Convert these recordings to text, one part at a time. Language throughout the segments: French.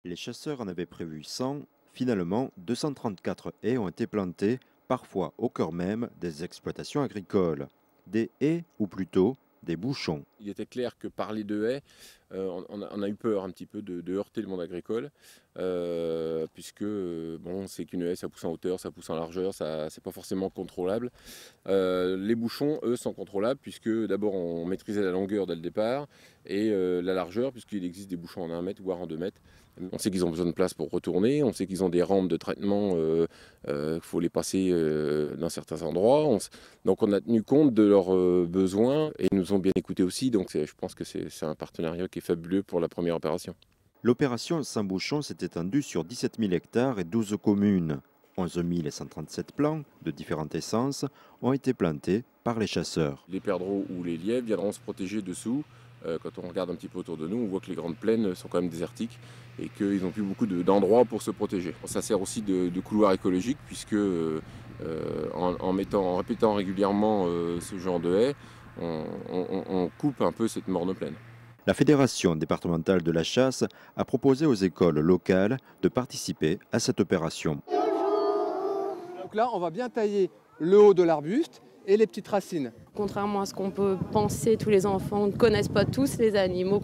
Les chasseurs en avaient prévu 100, finalement 234 haies ont été plantées, parfois au cœur même des exploitations agricoles. Des haies, ou plutôt des bouchons. Il était clair que parler de haies, on a eu peur un petit peu de heurter le monde agricole, puisque bon, c'est qu'une haie, ça pousse en hauteur, ça pousse en largeur, ça c'est pas forcément contrôlable. Les bouchons, eux, sont contrôlables, puisque d'abord on maîtrisait la longueur dès le départ, et la largeur, puisqu'il existe des bouchons en 1 mètre, voire en 2 mètres. On sait qu'ils ont besoin de place pour retourner, on sait qu'ils ont des rampes de traitement, qu'il faut les passer dans certains endroits. Donc on a tenu compte de leurs besoins et ils nous ont bien écoutés aussi. Donc je pense que c'est un partenariat qui est fabuleux pour la première opération. L'opération sans bouchon s'est étendue sur 17 000 hectares et 12 communes. 11 137 plants de différentes essences ont été plantés par les chasseurs. Les perdreaux ou les lièvres viendront se protéger dessous. Quand on regarde un petit peu autour de nous, on voit que les grandes plaines sont quand même désertiques et qu'ils n'ont plus beaucoup d'endroits pour se protéger. Ça sert aussi de couloir écologique, puisque en répétant régulièrement ce genre de haies, on coupe un peu cette morne plaine. La Fédération départementale de la chasse a proposé aux écoles locales de participer à cette opération. Donc là, on va bien tailler le haut de l'arbuste et les petites racines. Contrairement à ce qu'on peut penser, tous les enfants ne connaissent pas tous les animaux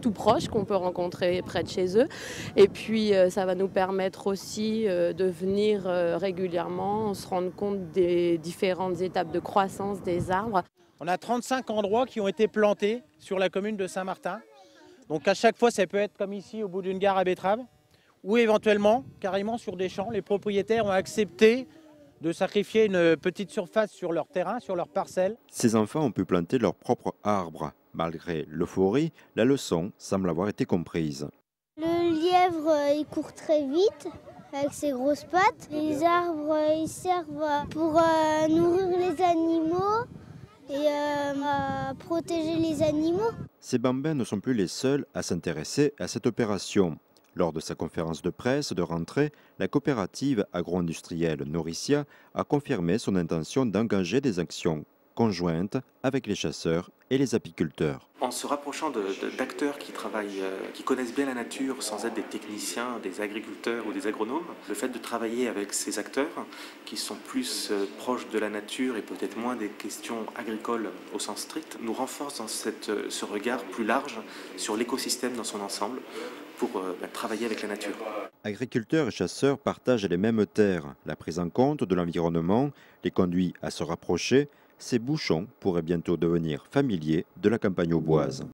tout proches, qu'on peut rencontrer près de chez eux. Et puis ça va nous permettre aussi de venir régulièrement, se rendre compte des différentes étapes de croissance des arbres. On a 35 endroits qui ont été plantés sur la commune de Saint-Martin. Donc à chaque fois, ça peut être comme ici au bout d'une gare à betteraves, ou éventuellement carrément sur des champs. Les propriétaires ont accepté de sacrifier une petite surface sur leur terrain, sur leur parcelle. Ces enfants ont pu planter leurs propres arbres. Malgré l'euphorie, la leçon semble avoir été comprise. Le lièvre, il court très vite avec ses grosses pattes. Les arbres, ils servent pour nourrir les animaux et à protéger les animaux. Ces bambins ne sont plus les seuls à s'intéresser à cette opération. Lors de sa conférence de presse de rentrée, la coopérative agro-industrielle Nourricia a confirmé son intention d'engager des actions conjointes avec les chasseurs et les apiculteurs. En se rapprochant d'acteurs qui travaillent, qui connaissent bien la nature sans être des techniciens, des agriculteurs ou des agronomes, le fait de travailler avec ces acteurs qui sont plus proches de la nature et peut-être moins des questions agricoles au sens strict, nous renforce dans ce regard plus large sur l'écosystème dans son ensemble pour travailler avec la nature. Agriculteurs et chasseurs partagent les mêmes terres. La prise en compte de l'environnement les conduit à se rapprocher. Ces bouchons pourraient bientôt devenir familiers de la campagne auboise.